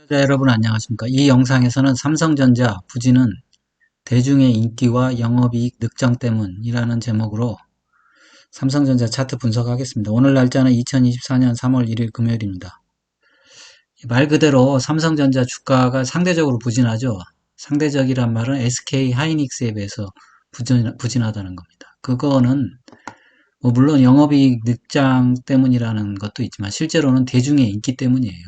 자, 여러분 안녕하십니까. 이 영상에서는 삼성전자 부진은 대중의 인기와 영업이익 늑장 때문이라는 제목으로 삼성전자 차트 분석하겠습니다. 오늘 날짜는 2024년 3월 1일 금요일입니다. 말 그대로 삼성전자 주가가 상대적으로 부진하죠. 상대적이란 말은 SK 하이닉스에 비해서 부진하다는 겁니다. 그거는 물론 영업이익 늑장 때문이라는 것도 있지만 실제로는 대중의 인기 때문이에요.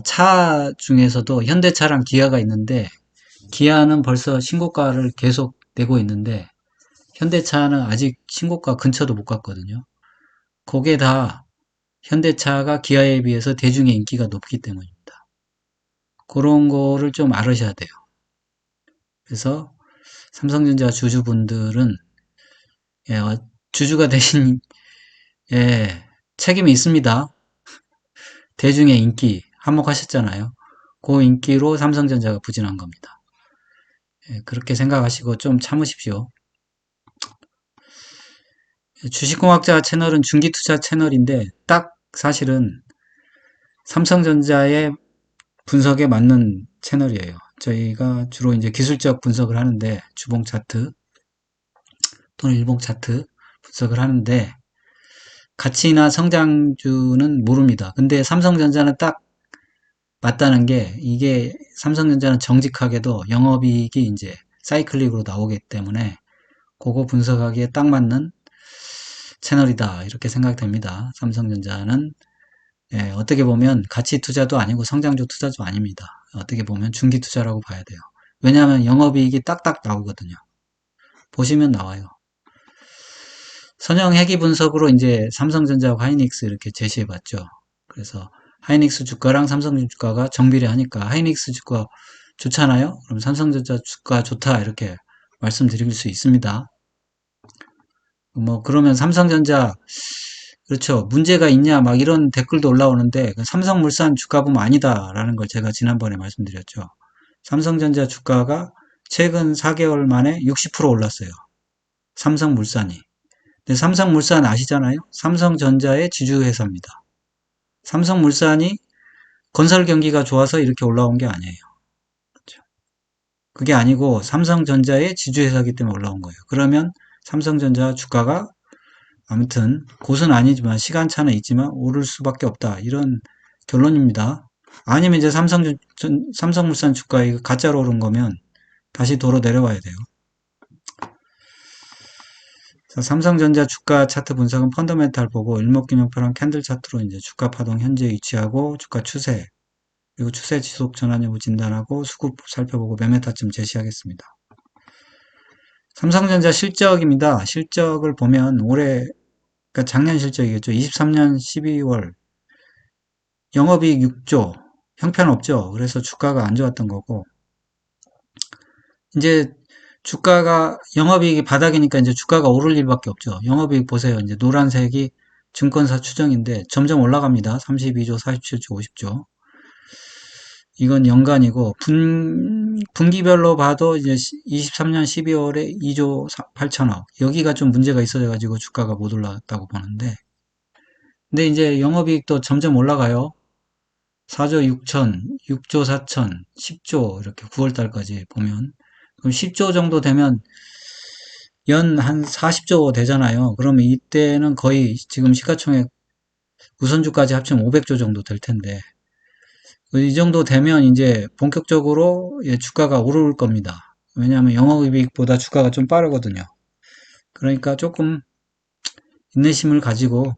차 중에서도 현대차랑 기아가 있는데 기아는 벌써 신고가를 계속 내고 있는데 현대차는 아직 신고가 근처도 못 갔거든요. 그게 다 현대차가 기아에 비해서 대중의 인기가 높기 때문입니다. 그런 거를 좀 알으셔야 돼요. 그래서 삼성전자 주주분들은 주주가 되신 책임이 있습니다. 대중의 인기 한몫하셨잖아요. 그 인기로 삼성전자가 부진한 겁니다. 그렇게 생각하시고 좀 참으십시오. 주식공학자 채널은 중기투자 채널인데 딱 사실은 삼성전자의 분석에 맞는 채널이에요. 저희가 주로 이제 기술적 분석을 하는데 주봉 차트 또는 일봉 차트 분석을 하는데 가치나 성장주는 모릅니다. 근데 삼성전자는 딱 맞다는 게 이게 삼성전자는 정직하게도 영업이익이 이제 사이클릭으로 나오기 때문에 그거 분석하기에 딱 맞는 채널이다 이렇게 생각됩니다. 삼성전자는 어떻게 보면 가치 투자도 아니고 성장주 투자도 아닙니다. 어떻게 보면 중기 투자라고 봐야 돼요. 왜냐하면 영업이익이 딱딱 나오거든요. 보시면 나와요. 선형 회귀 분석으로 이제 삼성전자하고 하이닉스 이렇게 제시해 봤죠. 그래서 하이닉스 주가랑 삼성 주가가 정비례하니까 하이닉스 주가 좋잖아요. 그럼 삼성전자 주가 좋다 이렇게 말씀드릴 수 있습니다. 그러면 삼성전자 그렇죠. 문제가 있냐 막 이런 댓글도 올라오는데 삼성물산 주가 보면 아니다라는 걸 제가 지난번에 말씀드렸죠. 삼성전자 주가가 최근 4개월 만에 60% 올랐어요. 삼성물산이. 근데 삼성물산 아시잖아요. 삼성전자의 지주회사입니다. 삼성물산이 건설 경기가 좋아서 이렇게 올라온 게 아니에요. 그렇죠. 그게 아니고 삼성전자의 지주회사이기 때문에 올라온 거예요. 그러면 삼성전자 주가가 아무튼 곧은 아니지만 시간차는 있지만 오를 수밖에 없다. 이런 결론입니다. 아니면 이제 삼성물산 주가가 가짜로 오른 거면 다시 도로 내려와야 돼요. 삼성전자 주가 차트 분석은 펀더멘탈 보고 일목균형표랑 캔들 차트로 이제 주가 파동 현재 위치하고 주가 추세 그리고 추세 지속 전환 여부 진단하고 수급 살펴보고 매매 타점 제시하겠습니다. 삼성전자 실적입니다. 실적을 보면 올해 그러니까 작년 실적이겠죠. 23년 12월 영업이익 6조 형편없죠. 그래서 주가가 안 좋았던 거고 이제 주가가 영업이익이 바닥이니까 이제 주가가 오를 일밖에 없죠. 영업이익 보세요. 이제 노란색이 증권사 추정인데 점점 올라갑니다. 32조, 47조, 50조. 이건 연간이고 분기별로 봐도 이제 23년 12월에 2조 8천억. 여기가 좀 문제가 있어져 가지고 주가가 못 올랐다고 보는데 근데 이제 영업이익도 점점 올라가요. 4조 6천, 6조 4천, 10조 이렇게 9월 달까지 보면 그럼 10조 정도 되면 연 한 40조 되잖아요. 그러면 이때는 거의 지금 시가총액 우선주까지 합치면 500조 정도 될 텐데 이 정도 되면 이제 본격적으로 주가가 오를 겁니다. 왜냐하면 영업이익보다 주가가 좀 빠르거든요. 그러니까 조금 인내심을 가지고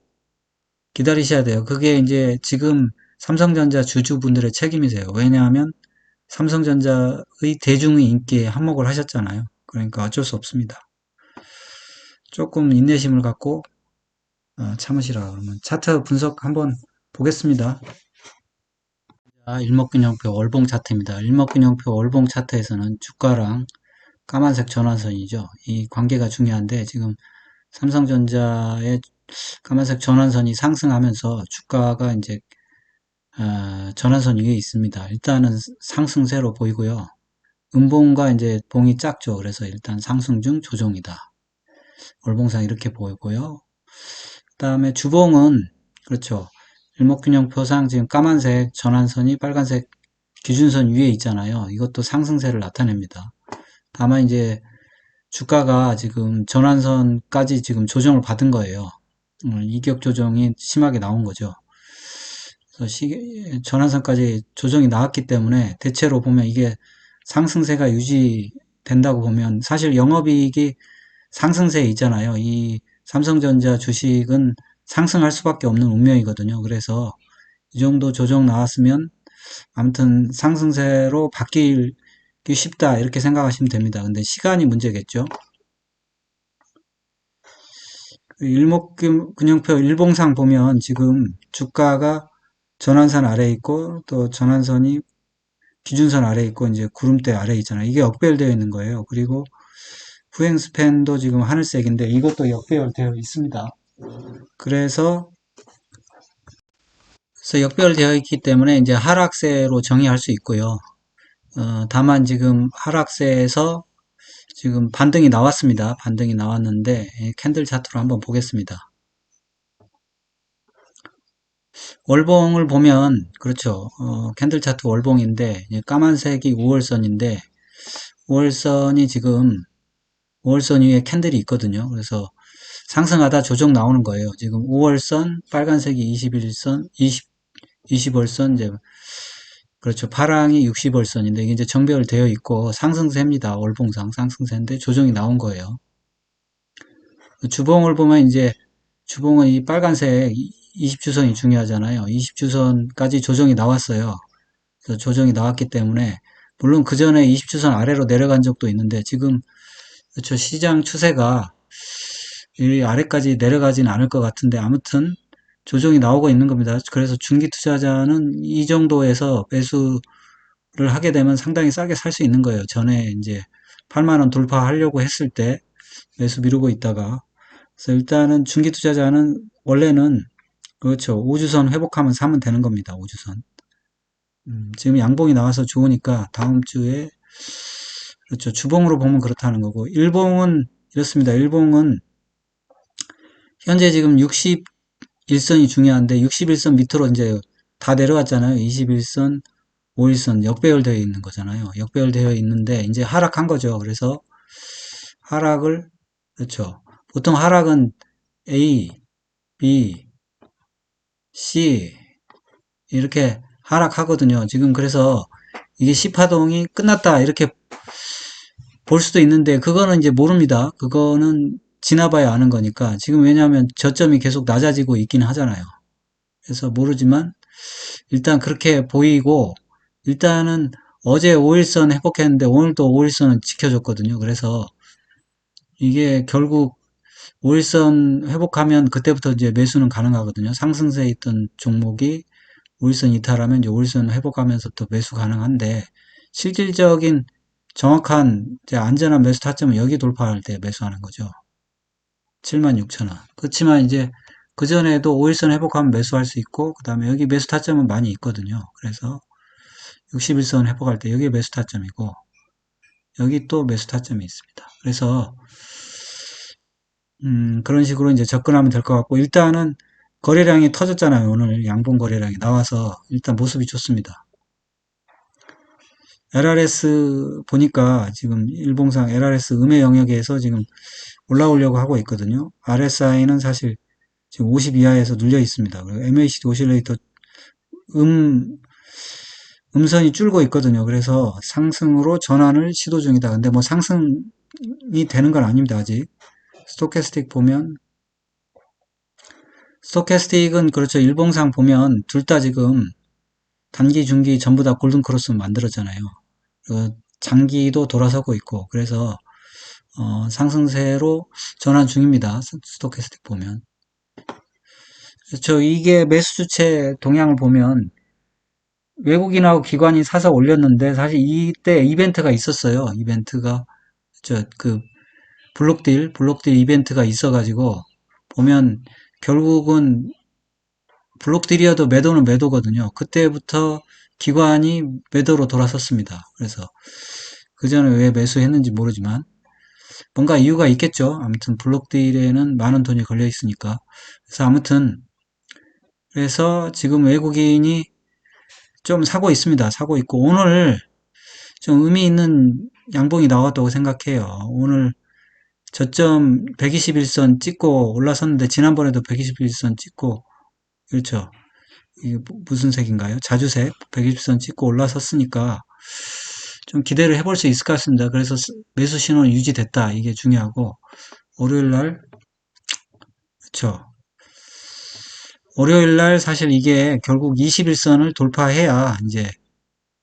기다리셔야 돼요. 그게 이제 지금 삼성전자 주주분들의 책임이세요. 왜냐하면 삼성전자의 대중의 인기에 한몫을 하셨잖아요. 그러니까 어쩔 수 없습니다. 조금 인내심을 갖고 참으시라. 그러면 차트 분석 한번 보겠습니다. 일목균형표 월봉 차트입니다. 일목균형표 월봉 차트에서는 주가랑 까만색 전환선이죠. 이 관계가 중요한데 지금 삼성전자의 까만색 전환선이 상승하면서 주가가 이제 전환선 위에 있습니다. 일단은 상승세로 보이고요. 음봉과 이제 봉이 작죠. 그래서 일단 상승 중 조정이다. 월봉상 이렇게 보이고요. 그 다음에 주봉은 그렇죠. 일목균형표상 지금 까만색 전환선이 빨간색 기준선 위에 있잖아요. 이것도 상승세를 나타냅니다. 다만 이제 주가가 지금 전환선까지 지금 조정을 받은 거예요. 이격 조정이 심하게 나온 거죠. 그래서 전환선까지 조정이 나왔기 때문에 대체로 보면 이게 상승세가 유지된다고 보면 사실 영업이익이 상승세에 있잖아요. 이 삼성전자 주식은 상승할 수밖에 없는 운명이거든요. 그래서 이 정도 조정 나왔으면 아무튼 상승세로 바뀌기 쉽다 이렇게 생각하시면 됩니다. 근데 시간이 문제겠죠. 일목균형표 일봉상 보면 지금 주가가 전환선 아래에 있고 또 전환선이 기준선 아래에 있고 이제 구름대 아래에 있잖아요. 이게 역배열되어 있는 거예요. 그리고 후행 스팬도 지금 하늘색인데 이것도 역배열되어 있습니다. 그래서 역배열되어 있기 때문에 이제 하락세로 정의할 수 있고요. 다만 지금 하락세에서 지금 반등이 나왔습니다. 반등이 나왔는데 캔들 차트로 한번 보겠습니다. 월봉을 보면 그렇죠. 캔들 차트 월봉인데 까만색이 5월선인데 5월선이 지금 5월선 위에 캔들이 있거든요. 그래서 상승하다 조정 나오는 거예요. 지금 5월선 빨간색이 21선 20월선 이제 그렇죠. 파랑이 60월선인데 이게 이제 정배열되어 있고 상승세입니다. 월봉상 상승세인데 조정이 나온 거예요. 주봉을 보면 이제 주봉은 이 빨간색 20주선이 중요하잖아요. 20주선까지 조정이 나왔어요. 그래서 조정이 나왔기 때문에 물론 그 전에 20주선 아래로 내려간 적도 있는데 지금 그렇죠. 시장 추세가 이 아래까지 내려가진 않을 것 같은데 아무튼 조정이 나오고 있는 겁니다. 그래서 중기 투자자는 이 정도에서 매수를 하게 되면 상당히 싸게 살 수 있는 거예요. 전에 이제 8만 원 돌파하려고 했을 때 매수 미루고 있다가 그래서 일단은 중기 투자자는 원래는 그렇죠. 5주선 회복하면 사면 되는 겁니다. 5주선. 지금 양봉이 나와서 좋으니까 다음 주에 그렇죠. 주봉으로 보면 그렇다는 거고 일봉은 이렇습니다. 일봉은 현재 지금 61선이 중요한데 61선 밑으로 이제 다 내려왔잖아요. 21선, 5일선 역배열되어 있는 거잖아요. 역배열되어 있는데 이제 하락한 거죠. 그래서 하락을 그렇죠. 보통 하락은 A, B, C 이렇게 하락하거든요. 지금 그래서 이게 C파동이 끝났다 이렇게 볼 수도 있는데 그거는 이제 모릅니다. 그거는 지나봐야 아는 거니까 지금 왜냐하면 저점이 계속 낮아지고 있긴 하잖아요. 그래서 모르지만 일단 그렇게 보이고 일단은 어제 5일선 회복했는데 오늘도 5일선은 지켜줬거든요. 그래서 이게 결국 5일선 회복하면 그때부터 이제 매수는 가능하거든요. 상승세에 있던 종목이 5일선 이탈하면 이제 5일선 회복하면서 또 매수 가능한데 실질적인 정확한 이제 안전한 매수 타점은 여기 돌파할 때 매수하는 거죠. 76,000원. 그렇지만 이제 그전에도 5일선 회복하면 매수할 수 있고 그 다음에 여기 매수 타점은 많이 있거든요. 그래서 61선 회복할 때 여기 매수 타점이고 여기 또 매수 타점이 있습니다. 그래서 그런 식으로 이제 접근하면 될 것 같고 일단은 거래량이 터졌잖아요. 오늘 양봉 거래량이 나와서 일단 모습이 좋습니다. LRS 보니까 지금 일봉상 LRS 음의 영역에서 지금 올라오려고 하고 있거든요. RSI는 사실 지금 50 이하에서 눌려 있습니다. 그리고 MACD 오실레이터 음선이 줄고 있거든요. 그래서 상승으로 전환을 시도 중이다. 근데 뭐 상승이 되는 건 아닙니다. 아직. 스토캐스틱 보면 스토캐스틱은 그렇죠. 일봉상 보면 둘 다 지금 단기, 중기 전부 다 골든 크로스 만들었잖아요. 장기도 돌아서고 있고 그래서 상승세로 전환 중입니다. 스토캐스틱 보면. 그렇죠. 이게 매수 주체 동향을 보면 외국인하고 기관이 사서 올렸는데 사실 이때 이벤트가 있었어요. 이벤트가 그 블록딜 이벤트가 있어가지고 보면 결국은 블록딜이어도 매도는 매도거든요. 그때부터 기관이 매도로 돌아섰습니다. 그래서 그 전에 왜 매수했는지 모르지만 뭔가 이유가 있겠죠. 아무튼 블록딜에는 많은 돈이 걸려 있으니까. 그래서 아무튼 그래서 지금 외국인이 좀 사고 있습니다. 사고 있고 오늘 좀 의미 있는 양봉이 나왔다고 생각해요. 오늘 저점 121선 찍고 올라섰는데 지난번에도 121선 찍고 그렇죠. 이게 무슨 색인가요? 자주색 120선 찍고 올라섰으니까 좀 기대를 해볼 수 있을 것 같습니다. 그래서 매수 신호는 유지됐다. 이게 중요하고 월요일 날 그렇죠. 월요일 날 사실 이게 결국 21선을 돌파해야 이제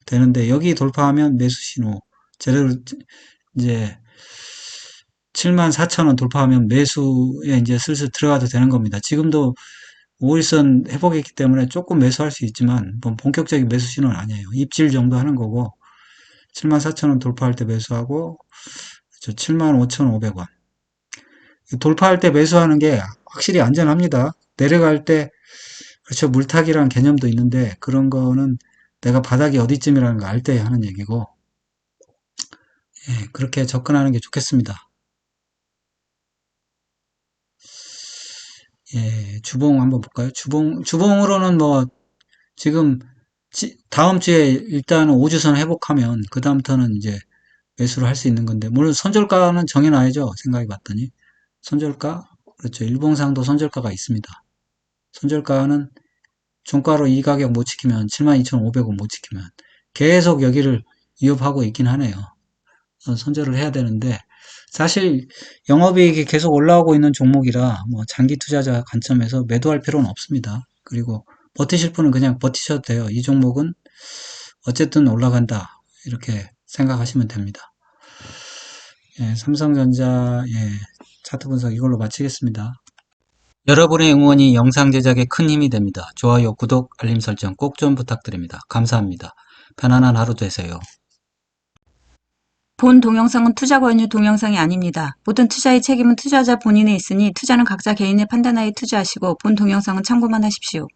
되는데 여기 돌파하면 매수 신호 제대로 이제 74,000원 돌파하면 매수에 이제 슬슬 들어가도 되는 겁니다. 지금도 5일선 회복했기 때문에 조금 매수할 수 있지만 뭐 본격적인 매수 신호는 아니에요. 입질 정도 하는 거고 74,000원 돌파할 때 매수하고 75,500원 돌파할 때 매수하는 게 확실히 안전합니다. 내려갈 때 그렇죠. 물타기라는 개념도 있는데 그런 거는 내가 바닥이 어디쯤이라는 걸 알 때 하는 얘기고 예, 그렇게 접근하는 게 좋겠습니다. 예, 주봉 한번 볼까요? 주봉으로는 뭐 지금 다음 주에 일단 5주선 회복하면 그 다음부터는 이제 매수를 할 수 있는 건데 물론 손절가는 정해놔야죠. 생각해 봤더니 손절가 그렇죠. 일봉상도 손절가가 있습니다. 손절가는 종가로 이 가격 못 지키면 72,500원 못 지키면 계속 여기를 위협하고 있긴 하네요. 손절을 해야 되는데 사실 영업이익이 계속 올라오고 있는 종목이라 뭐 장기 투자자 관점에서 매도할 필요는 없습니다. 그리고 버티실 분은 그냥 버티셔도 돼요. 이 종목은 어쨌든 올라간다. 이렇게 생각하시면 됩니다. 예, 삼성전자 차트 분석 이걸로 마치겠습니다. 여러분의 응원이 영상 제작에 큰 힘이 됩니다. 좋아요, 구독, 알림 설정 꼭 좀 부탁드립니다. 감사합니다. 편안한 하루 되세요. 본 동영상은 투자 권유 동영상이 아닙니다. 모든 투자의 책임은 투자자 본인에 있으니 투자는 각자 개인의 판단하에 투자하시고 본 동영상은 참고만 하십시오.